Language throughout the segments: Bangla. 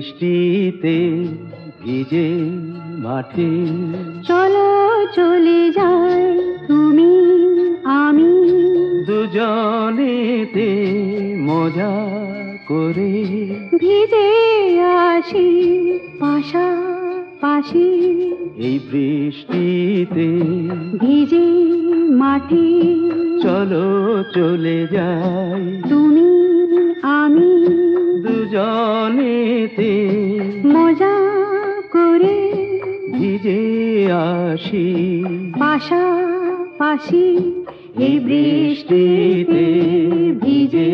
বৃষ্টিতে ভিজে মাঠে চলো চলে যাই তুমি আমি দুজনেতে মজা করে ভিজে আসি পাশাপাশি এই বৃষ্টিতে ভিজে মাঠে চলো চলে যাই তুমি আমি দুজনেতে মজা করে ভিজে আসি পাশাপাশি এই বৃষ্টিতে ভিজে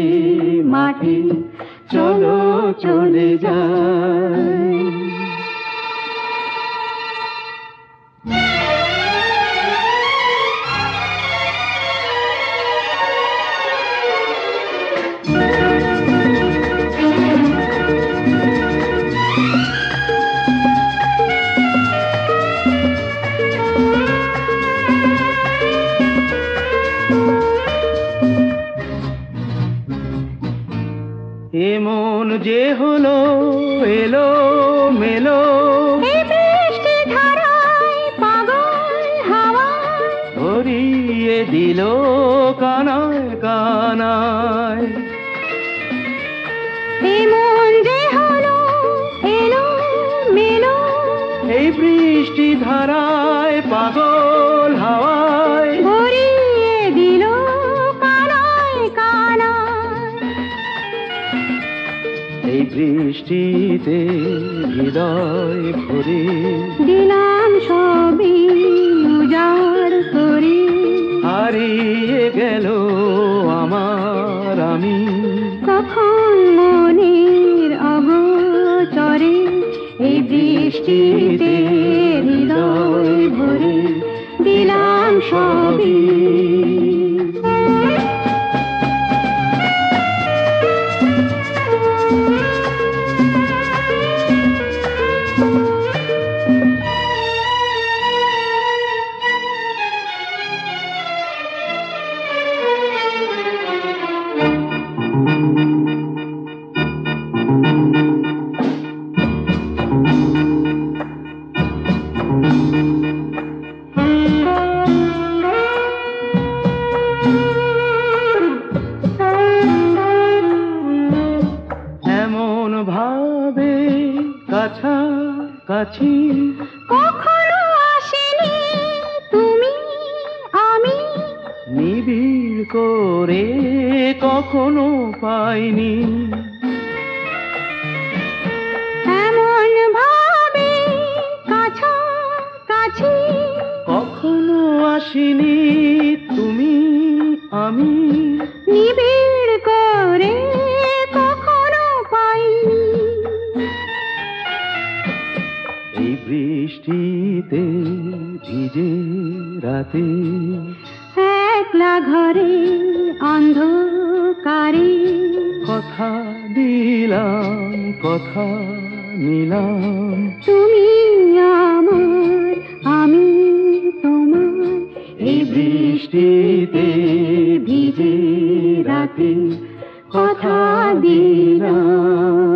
মাঠে চলো চলে যাই এমন যে হলো এলো মেলো বৃষ্টি ধারায় পাগল হাওয়া ভরিয়ে দিল কানায় কানায় এমন যে হলো এলো মেলো এই বৃষ্টি ধারায় পাগল হাওয়ায় ভরিয়ে দিল কানায় কানায় এই বৃষ্টিতে হৃদয় ভরে দিলাম সবই উজাড় করে হারিয়ে গেল আমার আমি কখন মনের অগোচরে এই বৃষ্টিতে হৃদয় ভরে দিলাম সবই এমন ভাবে কাছাকাছি কখনো আসেনি তুমি আমি নিবিড় করে কখনো পাইনি এমন ভাবে কাছাকাছি কখনো আসিনি তুমি আমি নিবিড় করে কখনো পাইনি এই বৃষ্টিতে ভিজে রাতে একলা ঘরে অন্ধকারে কথা দিলাম কথা নিলাম তুমি আমার আমি তোমার এই বৃষ্টিতে ভিজে রাতে কথা দিলাম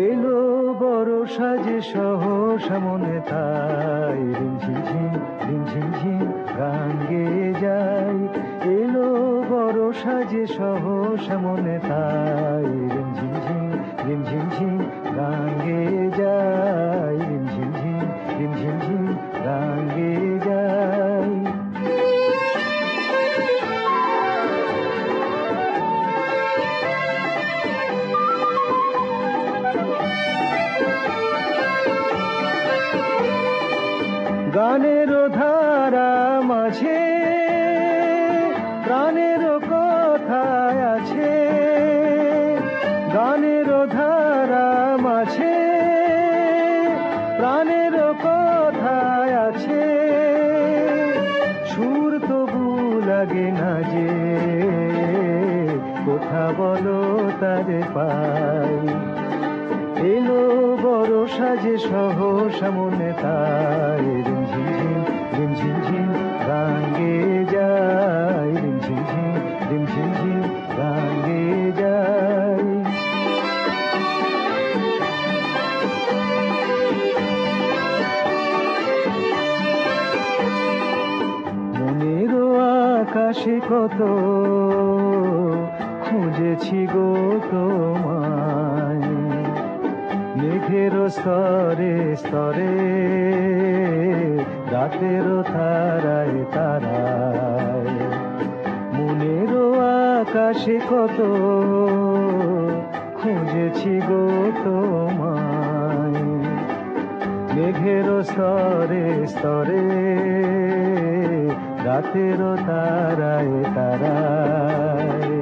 এলো বড় সাজে সহসা মনে তাই রিমঝিমঝিম রিমঝিমঝিম গান গেয়ে যায় এলো বড় সাজে সহসা মনে তাই রিমঝিমঝিম রিমঝিমঝিম গান গেয়ে যায় রিমঝিমঝিম রিমঝিমঝিম গান গেয়ে যায় গানের ধারা মাঝে প্রাণের কথায় আছে লাগে না যে কোথা বলো তারে পাই। এলো বড় সাজে সহসা মনে তাই রিমঝিম রিমঝিম গান গেয়ে যায় রিমঝিম রিমঝিম গান গেয়ে যায়। মনেরও আকাশে কত খুঁজেছি গো তোমায়, মেঘের স্তরে স্তরে রাতেরও তারায় তারায়। মনেরও আকাশে কত খুঁজেছি গো তোমায়, মেঘের স্তরে স্তরে রাতেরও তারায় তারায়।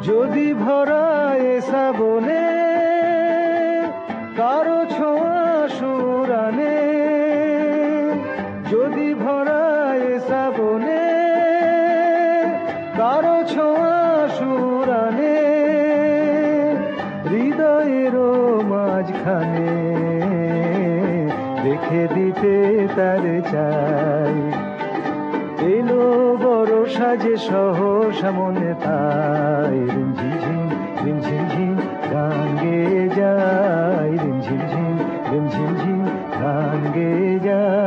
যদি ভরায় শ্রাবণে কারো ছোঁয়া সুরানে, যদি ভরায় শ্রাবণে কারো ছোঁয়া সুরানে, হৃদয়েরও মাঝখানে রেখে দিতে তার চাই। এলো বড় সাজে সহসা মনে তাই রিমঝিম রিমঝিম গান গেয়ে যায় রিমঝিম রিমঝিম গান গেয়ে যায়।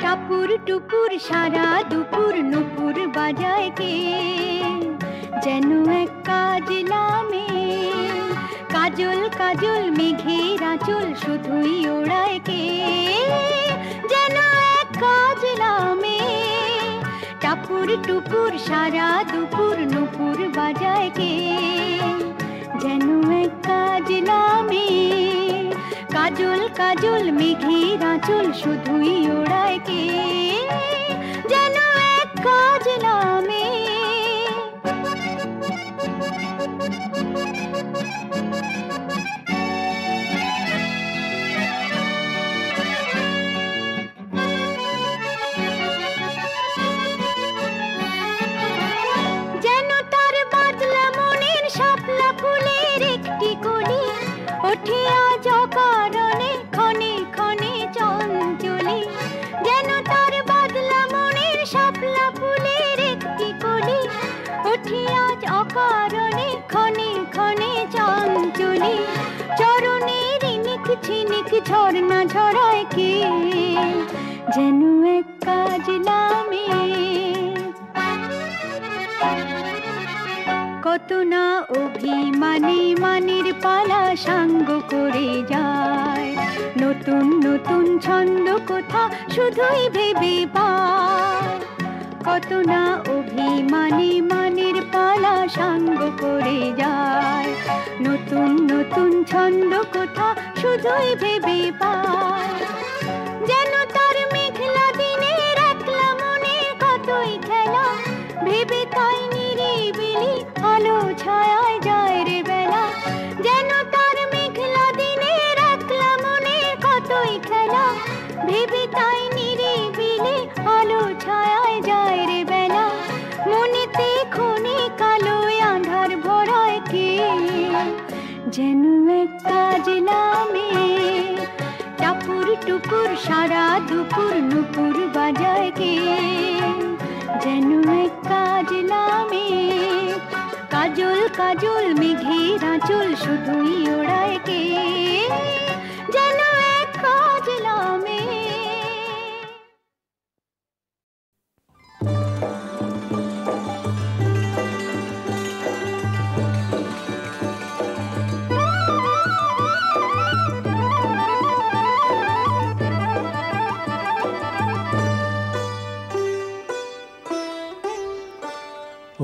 টাপুর টুপুর সারা দুপুর নুপুর বাজায় কে, যেন এক কাজলামে কাজল কাজল মেঘের আঁচল শুধুই ওড়ায় কে, যেন এক কাজলামে। টাপুর টুপুর সারা দুপুর নুপুর বাজায় কে, যেন এক কাজলামে কাজল কাজল মেঘের আঁচল শুধুই ওড়ায় কে, যেন এক কাজলামে। যেন তার বাদলা মনের শাপলা ফুলের একটি কলি, ওঠে আজ অকারণে ক্ষণে ক্ষণে চঞ্চলি। যেন তার বাদলা মনের শাপলা ফুলের একটি কলি, ওঠে আজ অকারণে ক্ষণে ক্ষণে চঞ্চলি। চরণে রিনিক ঝিনিক ঝর্ণা ঝরায় কে, যেন এক কাজলামে। কত না অভিমানে মানের পালা সাঙ্গ করে যায়, নতুন নতুন ছন্দ কোথা শুধুই ভেবে পায়। কত না অভিমানে মানের পালা সাঙ্গ করে যায়, নতুন নতুন ছন্দ কোথা শুধুই ভেবে পায়। যেন তার মেঘলা দিনের একলা মনে কতই খেলা, ভেবে তাই নিরিবিলি আলো ছায়ায় যায় রে বেলা। যেন তার মেঘলা দিনের একলা মনে কতই খেলা, ভেবে তাই নিরিবিলি আলো ছায়ায় যায় রে বেলা। মনেতে ক্ষণে কালো আঁধার ভরায় কে, যেন এক কাজলামে। টাপুর টুপুর সারা দুপুর নুপুর বাজায় কে, যেন এক কাজলামে কাজল কাজল মেঘের আঁচল শুধুই ওড়ায় কে, যেন এক কাজলামে।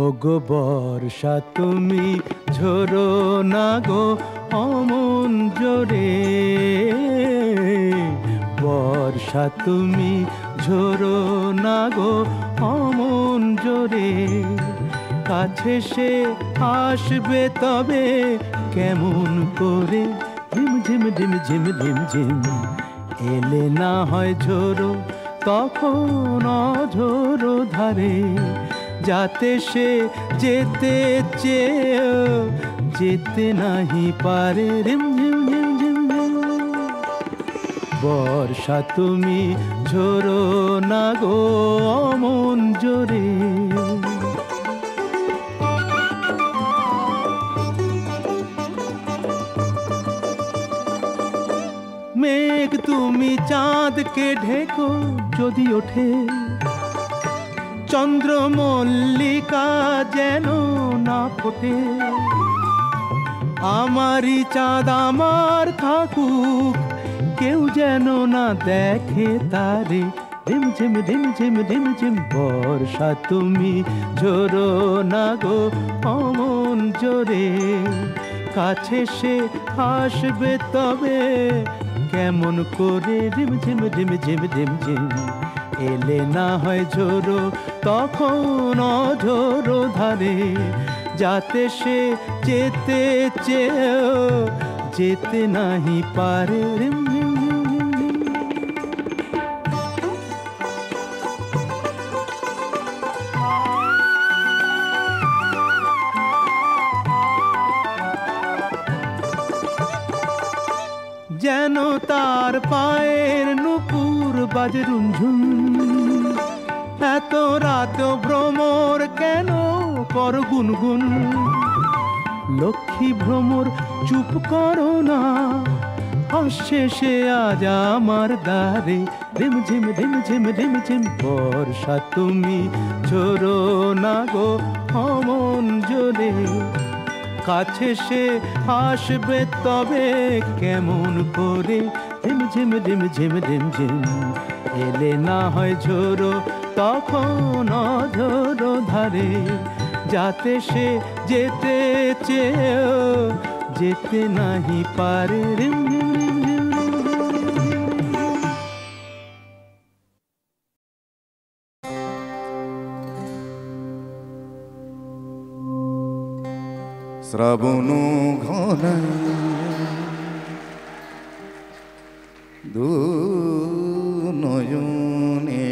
ওগো বর্ষা তুমি ঝরো না গো অমন জোরে, বর্ষা তুমি ঝোরো না গো অমন জোরে, কাছে সে আসবে তবে কেমন করে, ঝিম ঝিম ঝিম ঝিম ঝিম ঝিম। এলে না হয় ঝোরো তখন অঝোরো ধারে, যাতে সে যেতে চেয়েও যেতে নাহি পারে, রিম ঝিম ঝিম ঝিম ঝিম। বর্ষা তুমি ঝোরো না গো অমন জোরে। মেঘ তুমি চাঁদকে ঢেকো যদি ওঠে, চন্দ্র মল্লিকা যেন না ফোটে। আমারই চাঁদ আমার থাকুক, কেউ যেন না দেখে তারে, ঝিম ঝিম ঝিম ঝিম ঝিম ঝিম। বর্ষা তুমি ঝোরো না গো অমন জোরে, কাছে সে আসবে তবে কেমন করে, ঝিম ঝিম ঝিম ঝিম ঝিম ঝিম। এলে না হয় ঝোরো তখন অঝোরো ধারে, যাতে সে যেতে চেয়েও যেতে নাহি পারে, রিম ঝিম ঝিম ঝিম ঝিম। যেন তার পায়ের নুপুর বাজে রুনঝুন, এত রাত ভ্রমর কেন কর গুনগুন। লক্ষ্মী ভ্রমর চুপ করো না, আসছে সে আজ আমার দ্বারে, রিম ঝিম রিম ঝিম রিম ঝিম। বর্ষা তুমি ঝোরো না গো অমন জোরে, কাছে সে আসবে তবে কেমন করে, ঝিম ঝিম ঝিম ঝিম ঝিম ঝিম। এলে না হয় ঝোরো তখন অঝোরো ধারে, যাতে সে যেতে চেয়েও যেতে নাহি পারে, রিম ঝিম রিম ঝিম রিম ঝিম। শ্রাবণ ঘন দু নয়নে,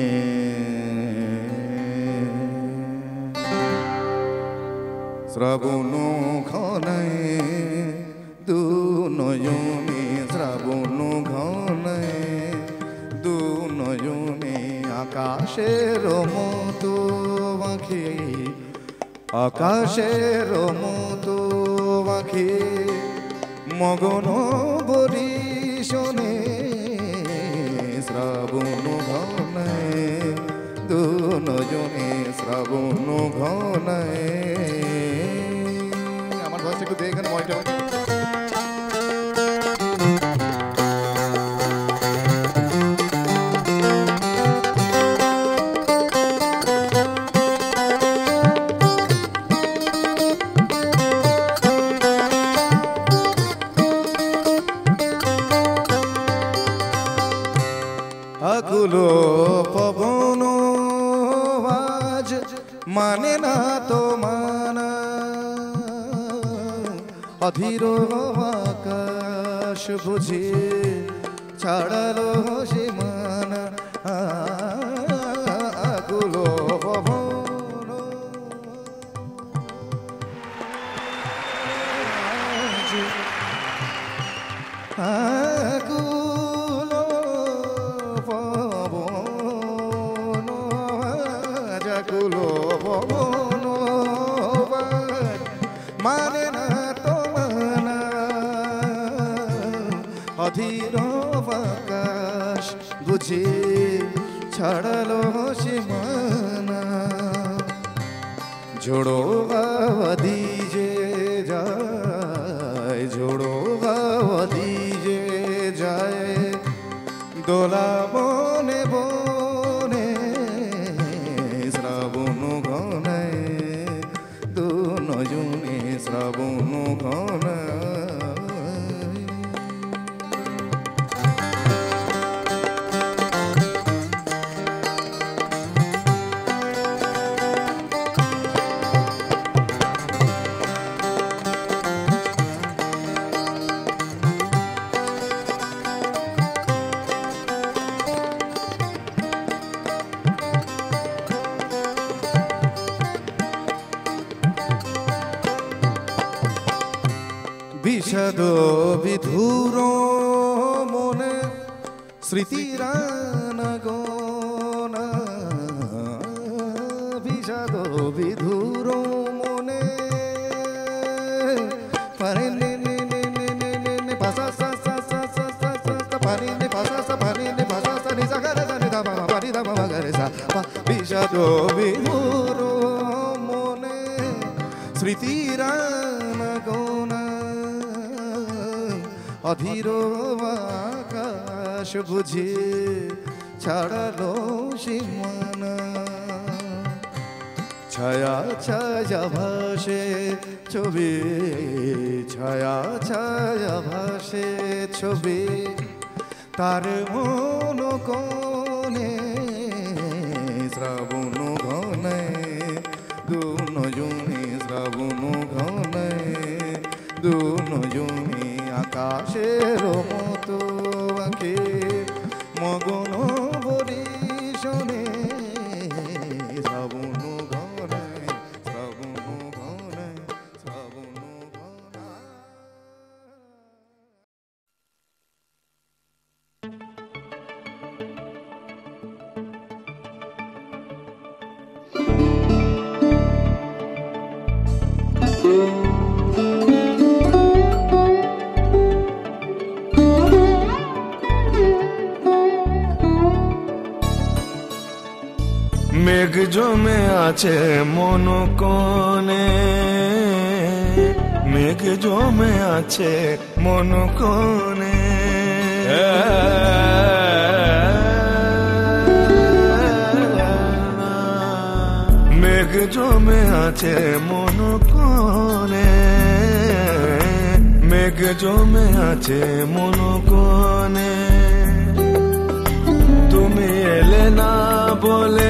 শ্রাবণ ঘনায় দু নয়নে, শ্রাবণ ঘনায় দু নয়নে। আকাশের মতো আঁখি, আকাশের মতো আঁখি, মগন বরিশনে। শ্রাবণ ঘনায় দু নয়নে, শ্রাবণ ঘনায়। আমার ভয়েসটা একটু দেখেন, ময়টা আকুলো পবন আজ মানে না তো মানা, অধীর আকাশ বুঝে ছাড়ালো সীমানা। আকুলো পবন আকুলো পবন, আকুলো পবন মানে না তো মানা, অধীর আকাশ বুঝে ছাড়ালো সীমানা। ঝোড়ো হাওয়া দিয়ে যায়, ঝোড়ো হাওয়া দিয়ে যায়, দোলা বনে বনে। শ্রাবণ ঘনায় দু নয়নে, শ্রাবণ ঘনায়। বিষাদ বিধুর মনে স্মৃতিরানগনা বিষাদ বিধুর মনে পারে নে নে নে নে নে নে নে পাসা সা সা সা সা সা সা পারে নে পাসা সা পারে নে পাসা সা নি সা গা রে সা নি দা মা পারি দা মা গা রে সা বিষাদ বিধুর মনে স্মৃতিরানগনা অধীর আকাশ বুঝে ছাড়ালো সীমানা ছায়া ছায়া ভাসে ছবি ছায়া ছায়া ভাসে ছবি তার মন কোণে শ্রাবণ ঘনে দুনজনে শ্রাবণ ঘনে দুনজনে আকাশের মতো আঁকে মগন বরিশনে শ্রাবণ ঘনে শ্রাবণ ঘনে শ্রাবণ ঘনে। মেঘ জমে আছে মন কোণে মেঘ জমে আছে মন কোণে মেঘ জমে আছে মন কোণে মেঘ জমে আছে মন কোণে তুমি এলে না বলে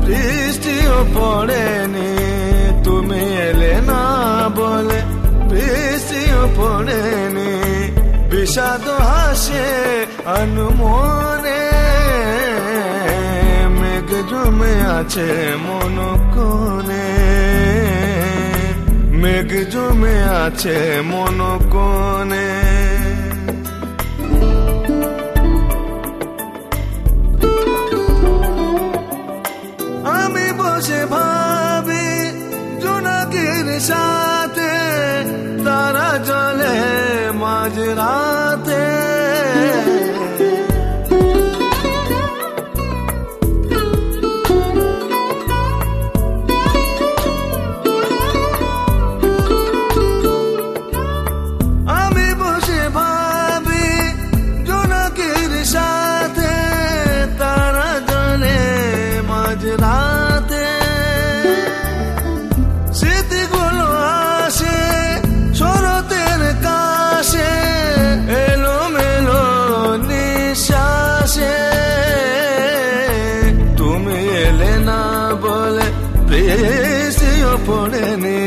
বৃষ্টিও পড়েনি তুমি এলে না বলে বৃষ্টিও পড়েনি বিষাদ হাসে অনুমনে মেঘ জমে আছে মন কোণে মেঘ জমে আছে মন কোণে ভাবি জোনাকির সাথে তারা চলে মাঝরাতে আমি বসে ভাবি জোনাকির সাথে তারা চলে মাঝরাতে স্মৃতিগুলো আসে শরতের কাশে এলো মেলো নিঃশ্বাসে তুমি এলে না বলে বৃষ্টিও পড়েনি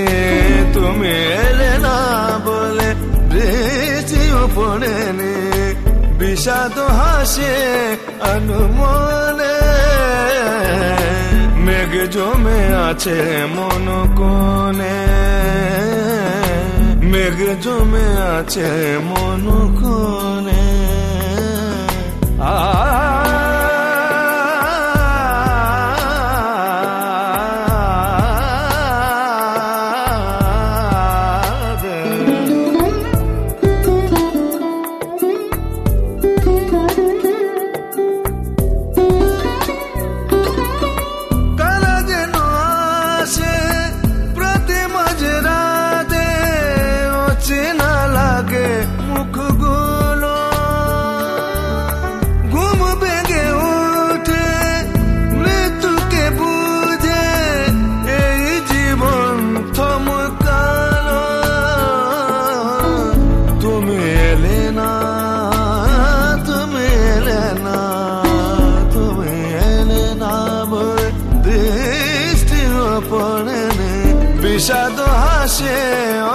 তুমি এলে না বলে বৃষ্টিও পড়েনি বিষাদ হাসে অনুমনে মেঘ জমে আছে মন কোণে মেঘ জমে আছে মন কোণে বিষাদ হাসে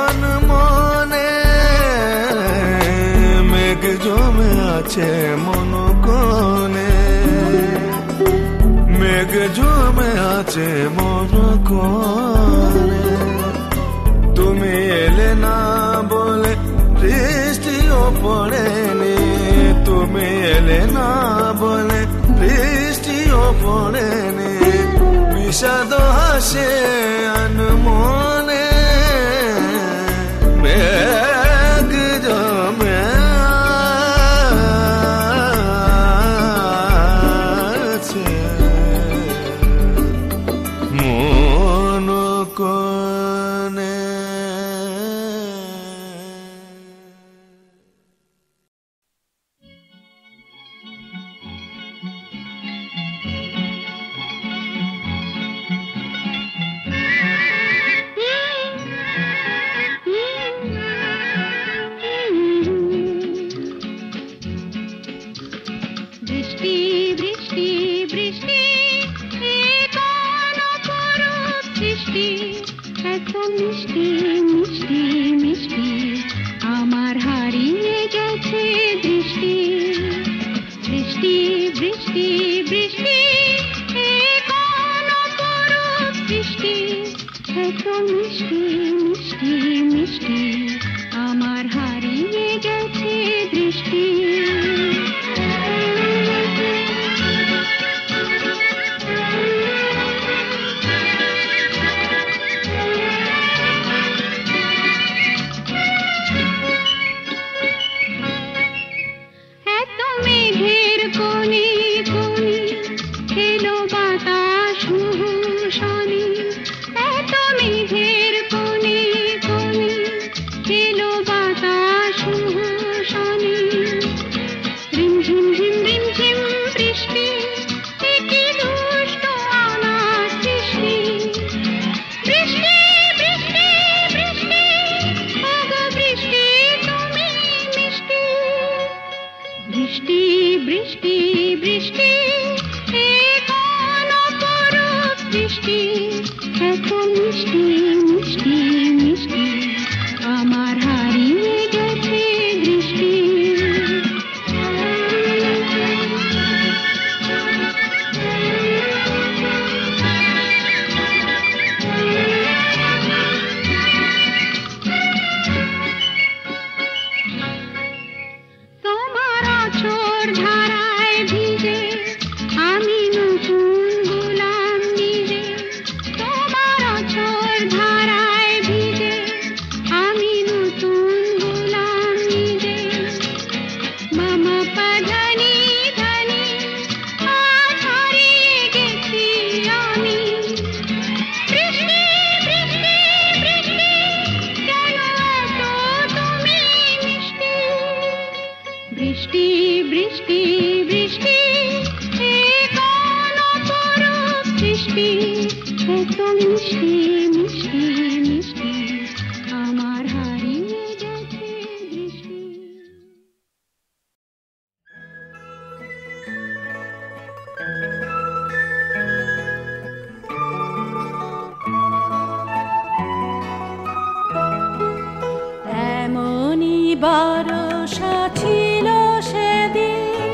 অনমনে মেঘ জমে আছে মন কোণে মেঘ জমে আছে মন কোণে তুমি এলে না বলে পড়েনি, তুমি এলে না বলে বৃষ্টিও পড়েনি, বিষাদ হাসে আনমনে মেঘ জমে আছে মন কোণে। বৃষ্টি বৃষ্টি বৃষ্টি এ কোন অপরূপ সৃষ্টি, এত মিষ্টি মিষ্টি মিষ্টি আমার হারিয়ে গেছে দৃষ্টি। বৃষ্টি বৃষ্টি বৃষ্টি এ কোন অপরূপ সৃষ্টি, এত মিষ্টি মিষ্টি মিষ্টি আমার হারিয়ে গেছে দৃষ্টি। বৃষ্টি বৃষ্টি বৃষ্টি এ কোন অপরূপ সৃষ্টি, এত মিষ্টি মিষ্টি মিষ্টি আমার হারিয়ে গেছে দৃষ্টি। বৃষ্টি বৃষ্টি বৃষ্টি এ কোন অপরূপ সৃষ্টি, এত মিষ্টি মিষ্টি মিষ্টি আমার হারিয়ে গেছে দৃষ্টি। এমনই বর্ষা ছিল সেদিন,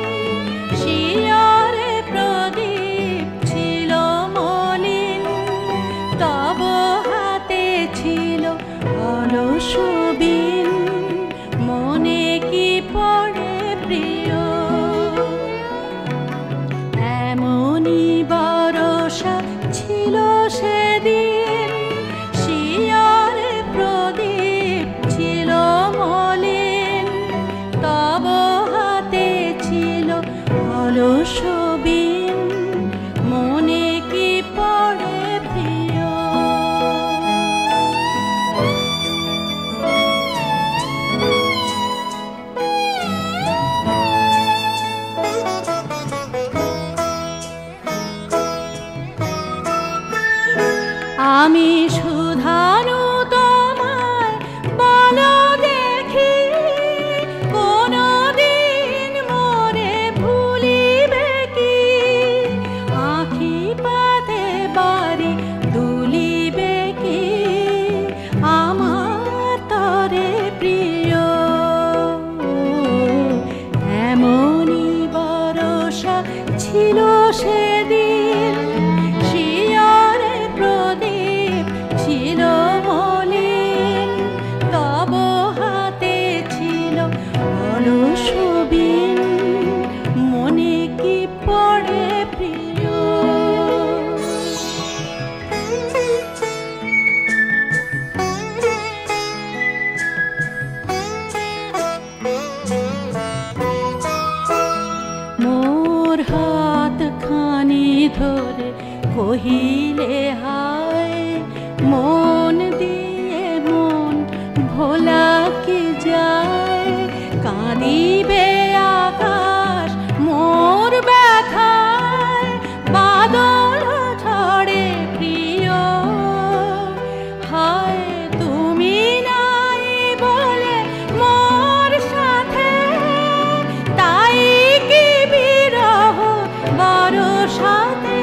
শিয়রে প্রদীপ ছিল মলিন, তব হাতে ছিল অলস বিন, মনে কি পড়ে প্রিয়। এমনই বর্ষা ছিল সেদিন, শিয়রে প্রদীপ ছিল মলিন, তব হাতে ছিল অলস বিন, মনে কি পড়ে প্রিয়। আমি সুধানু তোমায় বলো দেখি, কোনদিন মোরে ভুলিবে কি, আঁখি পাতে বাড়ি দুলিবে কি আমার তরে প্রিয়। এমনই বর্ষা ছিল সেদিন, শিয়রে প্রদীপ ছিল মলিন, তব হাতে ছিল হাত খানি ধরে কহিলে হায় মন দিয়ে মন ভোলা কি যায় কাঁদিবে আকাশ মোর ব্যথায় বাদল ঝড়ে প্রিয় হায় তুমি নাই বলে মোর সাথে তাই কি বিরহ বড় সাথে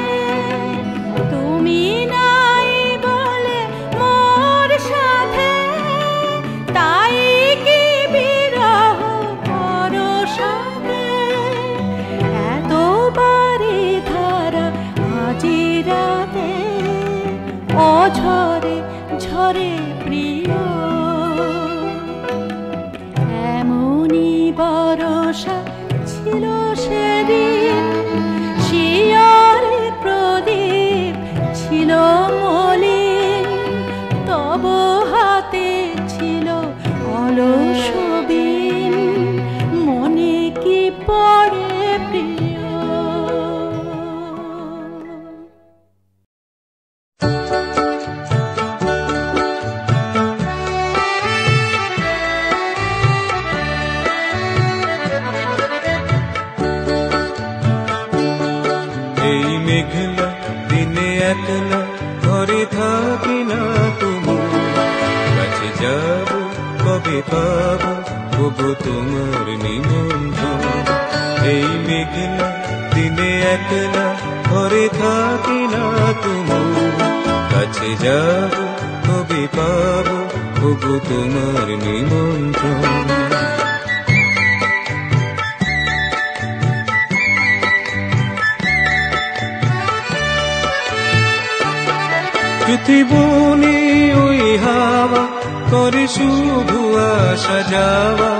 তুমি নাই বলে মোর সাথে তাই কি বিরহ বড় সাথে এতবারে ধারা আজি রাতে অঝরে ঝরে প্রিয় এমনি বরষা ছিল সেদিন শিয়রে প্রদীপ ছিল মলিন তব হাতে ছিল অলস বিন মনে কি পড়ে প্রিয় এই মেঘলা দিনে একলা ঘরে থাকি না তুমি কাছে যাব কবে পাবো তবু তোমার নিমন্ত্রণ এই মেঘলা দিনে একলা ঘরে থাকি না তুমি কাছে যাব কবে পাবো তবু তোমার নিমন্ত্রণ পৃথিবী ওই হাওয়া করে শুধু আসা যাওয়া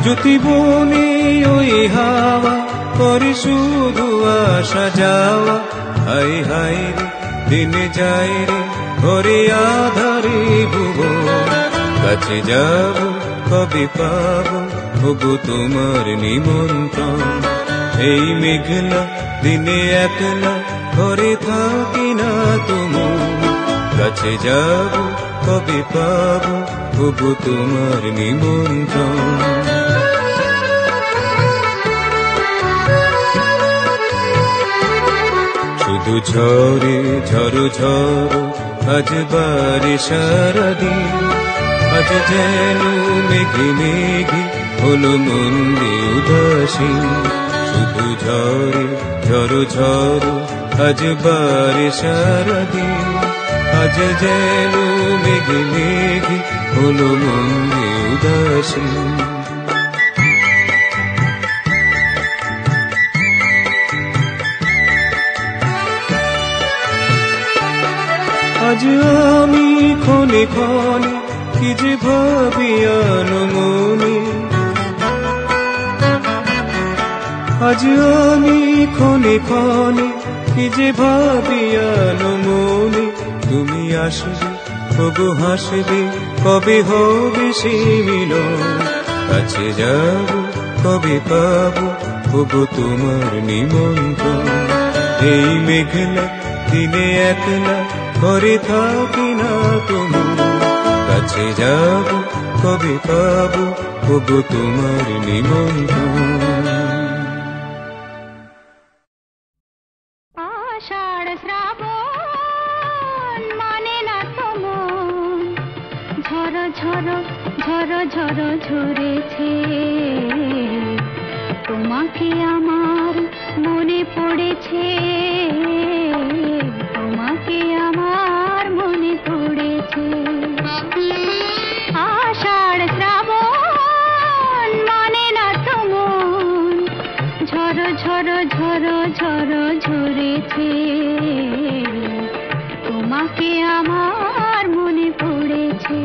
জ্যোতিবনে ওই হাওয়া করে শুধু আসা যাওয়া হাই হাই রে দিনে যায় রে ঘরে আধারে ভুব কাছে যাব কবে পাবো তবু তোমার নিমন্ত্রণ এই মেঘলা দিনে একলা ঘরে থাকি না তুমি কাছে যাব কবে পাবো তবু তোমার নিমন্ত্রণ শুধু ঝরে ঝরো ঝরো আজ বারে সারাদিন আজ যেন মেঘে মেঘে হলো মন্দি উদাসীন শুধু ঝরে ঝরো ঝরো আজ বারে সারাদিন আজ যেন মেঘে মেঘে হলো মন্দি উদাসীন আজ আমি ক্ষণে ক্ষণে কি যে ভাবি মনে আজ আমি ক্ষণে ক্ষণে কি যে ভাবি মনে তুমি আসবে তবু হাসবে কবে হবে সে মিলন কাছে যাব কবে পাবো তবু তোমার নিমন্ত্রণ এই মেঘলা দিনে একলা ঘরে থাকি না তুমি কাছে যাব কবে পাবো তবু তোমার নিমন্ত্রণ আষাঢ় শ্রাবণ মানে না তো মন ঝড় ঝড় ঝড় ঝড় ঝরেছে তোমাকে আমার মনে পড়েছে তোমাকে আমার মনে পড়েছে আষাঢ় শ্রাবণ মানে না তো মন ঝড় ঝড় ঝড় ঝড় ঝরেছে তোমাকে আমার মনে পড়েছে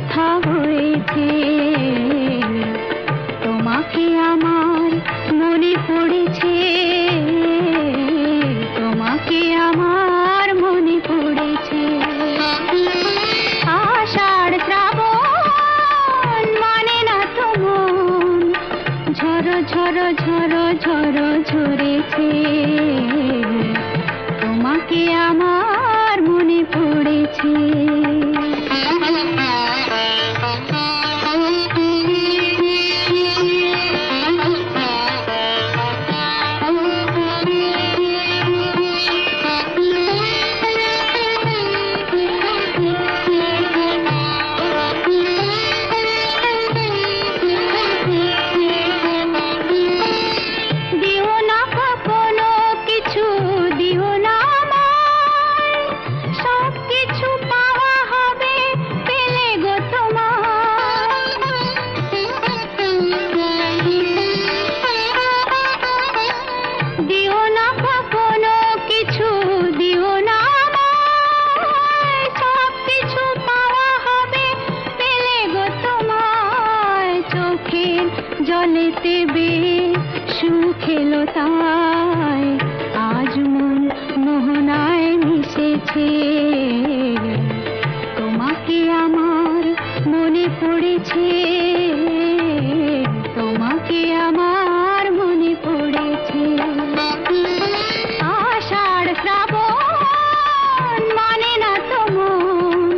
দেখা হয়েছে, তোমাকে আমার মনে পড়েছে, তোমাকে আমার মনে পড়েছে। আষাঢ় শ্রাবণ মানে না তো মন, ঝড় ঝড় ঝড় ঝড় ঝরেছে, তোমাকে আমার মনে পড়েছে। জলেতে সুখ এলো তাই আজ মন মোহনায় মিশেছে, তোমাকে আমার মনে পড়েছে, তোমাকে আমার মনে পড়েছে। আষাঢ় শ্রাবণ মানে না তো মন,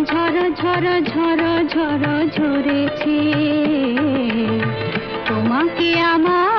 ঝড় ঝড় ঝড় ঝড় ঝরেছে, তোমাকে আমার